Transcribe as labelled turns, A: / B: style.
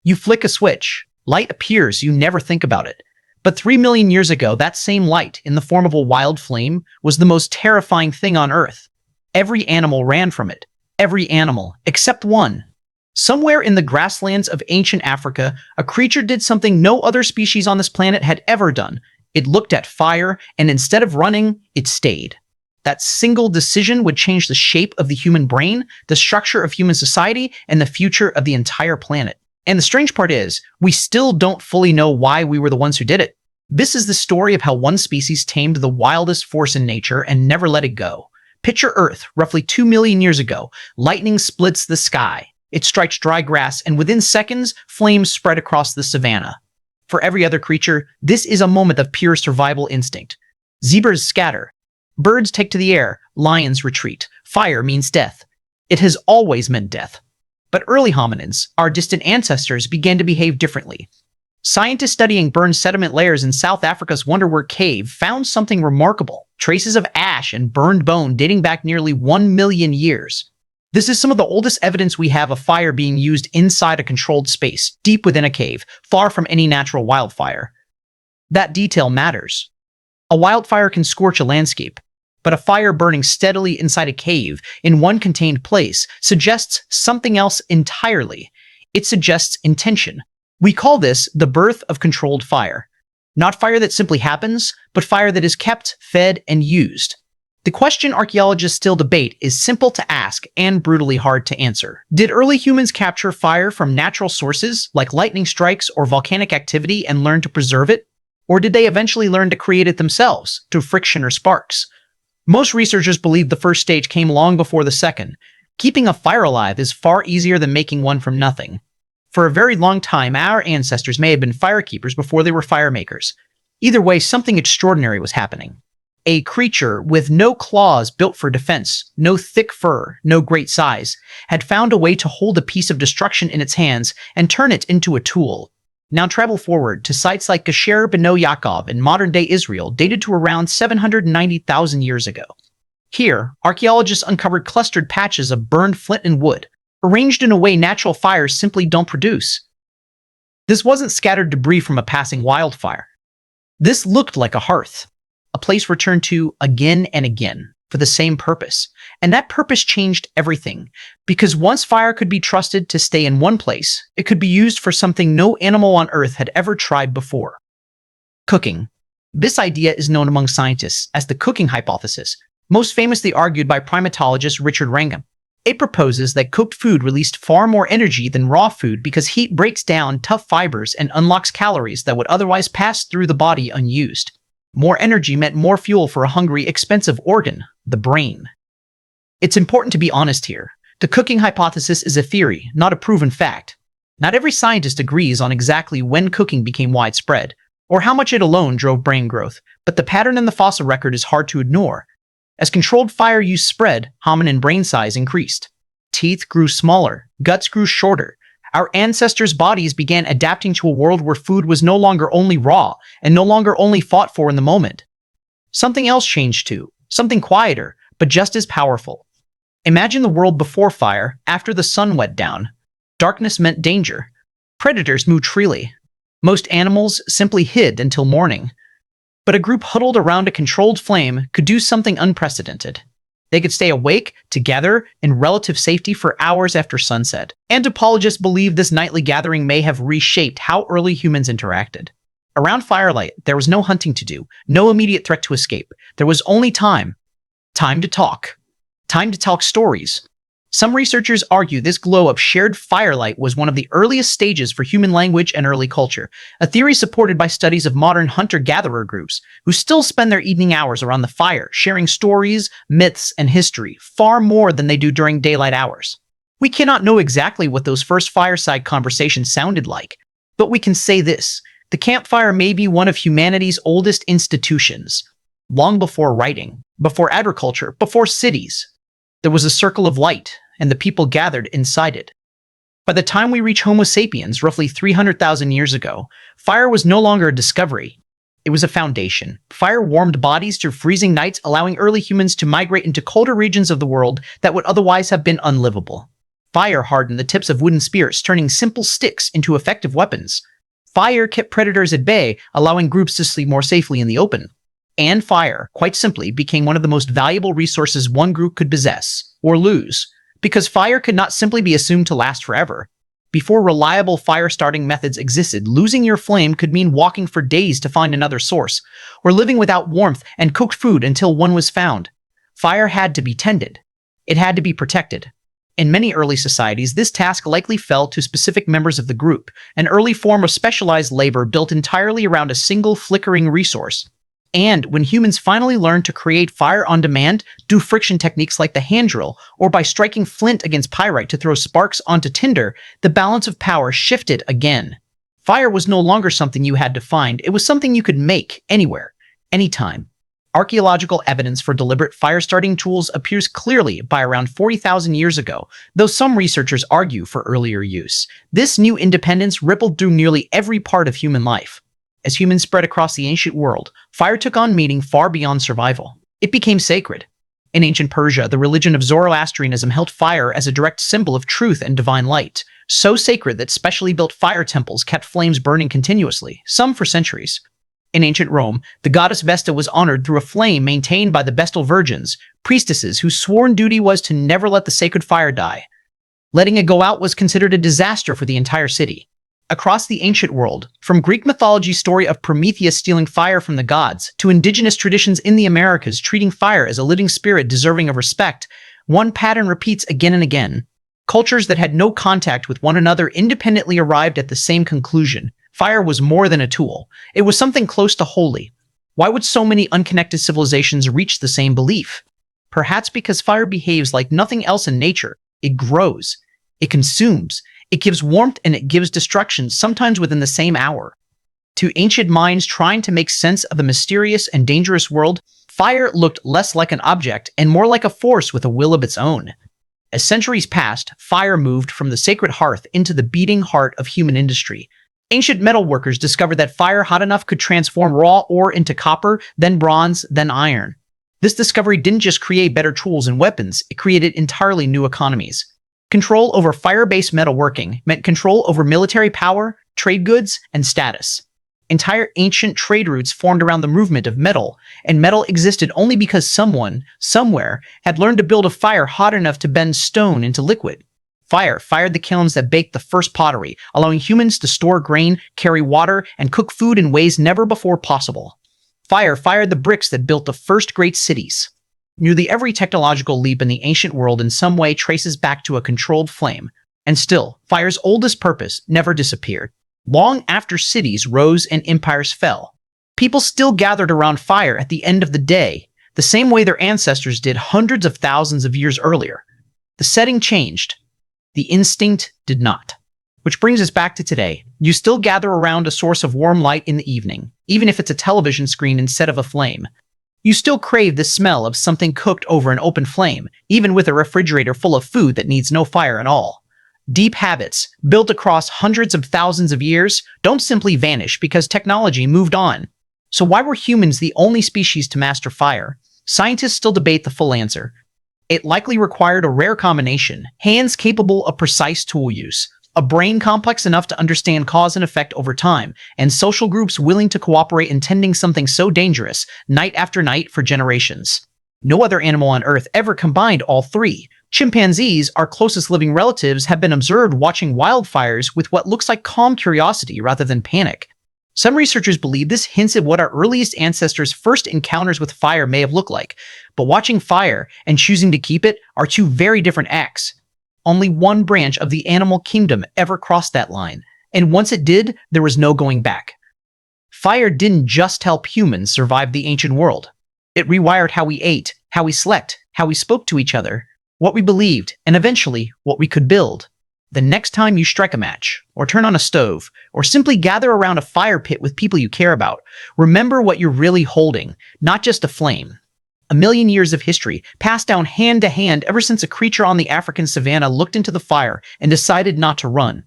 A: You flick a switch, light appears, you never think about it. But 3 million years ago, that same light, in the form of a wild flame, was the most terrifying thing on Earth. Every animal ran from it. Every animal, except one. Somewhere in the grasslands of ancient Africa, a creature did something no other species on this planet had ever done. It looked at fire, and instead of running, it stayed. That single decision would change the shape of the human brain, the structure of human society, and the future of the entire planet. And the strange part is, we still don't fully know why we were the ones who did it. This is the story of how one species tamed the wildest force in nature and never let it go. Picture Earth, roughly 2 million years ago. Lightning splits the sky. It strikes dry grass, and within seconds, flames spread across the savanna. For every other creature, this is a moment of pure survival instinct. Zebras scatter. Birds take to the air. Lions retreat. Fire means death. It has always meant death. But early hominins, our distant ancestors, began to behave differently. Scientists studying burned sediment layers in South Africa's Wonderwerk Cave found something remarkable: traces of ash and burned bone dating back nearly 1 million years. This is some of the oldest evidence we have of fire being used inside a controlled space, deep within a cave, far from any natural wildfire. That detail matters. A wildfire can scorch a landscape, but a fire burning steadily inside a cave in one contained place suggests something else entirely. It suggests intention. We call this the birth of controlled fire. Not fire that simply happens, but fire that is kept, fed, and used. The question archaeologists still debate is simple to ask and brutally hard to answer. Did early humans capture fire from natural sources, like lightning strikes or volcanic activity, and learn to preserve it? Or did they eventually learn to create it themselves, through friction or sparks? Most researchers believe the first stage came long before the second. Keeping a fire alive is far easier than making one from nothing. For a very long time, our ancestors may have been firekeepers before they were fire makers. Either way, something extraordinary was happening. A creature with no claws built for defense, no thick fur, no great size, had found a way to hold a piece of destruction in its hands and turn it into a tool. Now travel forward to sites like Gesher Beno Yaakov in modern-day Israel, dated to around 790,000 years ago. Here, archaeologists uncovered clustered patches of burned flint and wood, arranged in a way natural fires simply don't produce. This wasn't scattered debris from a passing wildfire. This looked like a hearth, a place returned to again and again for the same purpose. And that purpose changed everything, because once fire could be trusted to stay in one place, it could be used for something no animal on Earth had ever tried before. Cooking. This idea is known among scientists as the cooking hypothesis, most famously argued by primatologist Richard Wrangham. It proposes that cooked food released far more energy than raw food because heat breaks down tough fibers and unlocks calories that would otherwise pass through the body unused. More energy meant more fuel for a hungry, expensive organ, the brain. It's important to be honest here. The cooking hypothesis is a theory, not a proven fact. Not every scientist agrees on exactly when cooking became widespread, or how much it alone drove brain growth, but the pattern in the fossil record is hard to ignore. As controlled fire use spread, hominin brain size increased. Teeth grew smaller, guts grew shorter. Our ancestors' bodies began adapting to a world where food was no longer only raw and no longer only fought for in the moment. Something else changed too, something quieter, but just as powerful. Imagine the world before fire, after the sun went down. Darkness meant danger. Predators moved freely. Most animals simply hid until morning. But a group huddled around a controlled flame could do something unprecedented. They could stay awake, together, in relative safety for hours after sunset. Anthropologists believe this nightly gathering may have reshaped how early humans interacted. Around firelight, there was no hunting to do, no immediate threat to escape. There was only time. Time to talk. Time to tell stories. Some researchers argue this glow of shared firelight was one of the earliest stages for human language and early culture, a theory supported by studies of modern hunter-gatherer groups, who still spend their evening hours around the fire, sharing stories, myths, and history, far more than they do during daylight hours. We cannot know exactly what those first fireside conversations sounded like, but we can say this: the campfire may be one of humanity's oldest institutions. Long before writing, before agriculture, before cities, there was a circle of light, and the people gathered inside it. By the time we reach Homo sapiens, roughly 300,000 years ago, fire was no longer a discovery. It was a foundation. Fire warmed bodies through freezing nights, allowing early humans to migrate into colder regions of the world that would otherwise have been unlivable. Fire hardened the tips of wooden spears, turning simple sticks into effective weapons. Fire kept predators at bay, allowing groups to sleep more safely in the open. And fire, quite simply, became one of the most valuable resources one group could possess, or lose, because fire could not simply be assumed to last forever. Before reliable fire-starting methods existed, losing your flame could mean walking for days to find another source, or living without warmth and cooked food until one was found. Fire had to be tended. It had to be protected. In many early societies, this task likely fell to specific members of the group, an early form of specialized labor built entirely around a single flickering resource. And when humans finally learned to create fire on demand, do friction techniques like the hand drill, or by striking flint against pyrite to throw sparks onto tinder, the balance of power shifted again. Fire was no longer something you had to find, it was something you could make, anywhere, anytime. Archaeological evidence for deliberate fire-starting tools appears clearly by around 40,000 years ago, though some researchers argue for earlier use. This new independence rippled through nearly every part of human life. As humans spread across the ancient world, fire took on meaning far beyond survival. It became sacred. In ancient Persia, the religion of Zoroastrianism held fire as a direct symbol of truth and divine light, so sacred that specially built fire temples kept flames burning continuously, some for centuries. In ancient Rome, the goddess Vesta was honored through a flame maintained by the Vestal Virgins, priestesses whose sworn duty was to never let the sacred fire die. Letting it go out was considered a disaster for the entire city. Across the ancient world, from Greek mythology's story of Prometheus stealing fire from the gods, to indigenous traditions in the Americas treating fire as a living spirit deserving of respect, one pattern repeats again and again. Cultures that had no contact with one another independently arrived at the same conclusion. Fire was more than a tool. It was something close to holy. Why would so many unconnected civilizations reach the same belief? Perhaps because fire behaves like nothing else in nature. It grows. It consumes. It gives warmth and it gives destruction, sometimes within the same hour. To ancient minds trying to make sense of a mysterious and dangerous world, fire looked less like an object and more like a force with a will of its own. As centuries passed, fire moved from the sacred hearth into the beating heart of human industry. Ancient metalworkers discovered that fire hot enough could transform raw ore into copper, then bronze, then iron. This discovery didn't just create better tools and weapons, it created entirely new economies. Control over fire-based metalworking meant control over military power, trade goods, and status. Entire ancient trade routes formed around the movement of metal, and metal existed only because someone, somewhere, had learned to build a fire hot enough to bend stone into liquid. Fire fired the kilns that baked the first pottery, allowing humans to store grain, carry water, and cook food in ways never before possible. Fire fired the bricks that built the first great cities. Nearly every technological leap in the ancient world in some way traces back to a controlled flame, and still, fire's oldest purpose never disappeared. Long after cities rose and empires fell, people still gathered around fire at the end of the day, the same way their ancestors did hundreds of thousands of years earlier. The setting changed. The instinct did not. Which brings us back to today. You still gather around a source of warm light in the evening, even if it's a television screen instead of a flame. You still crave the smell of something cooked over an open flame, even with a refrigerator full of food that needs no fire at all. Deep habits, built across hundreds of thousands of years, don't simply vanish because technology moved on. So why were humans the only species to master fire? Scientists still debate the full answer. It likely required a rare combination: hands capable of precise tool use, a brain complex enough to understand cause and effect over time, and social groups willing to cooperate in tending something so dangerous, night after night for generations. No other animal on Earth ever combined all three. Chimpanzees, our closest living relatives, have been observed watching wildfires with what looks like calm curiosity rather than panic. Some researchers believe this hints at what our earliest ancestors' first encounters with fire may have looked like, but watching fire and choosing to keep it are two very different acts. Only one branch of the animal kingdom ever crossed that line, and once it did, there was no going back. Fire didn't just help humans survive the ancient world. It rewired how we ate, how we slept, how we spoke to each other, what we believed, and eventually, what we could build. The next time you strike a match, or turn on a stove, or simply gather around a fire pit with people you care about, remember what you're really holding, not just a flame. A million years of history, passed down hand to hand ever since a creature on the African savanna looked into the fire and decided not to run.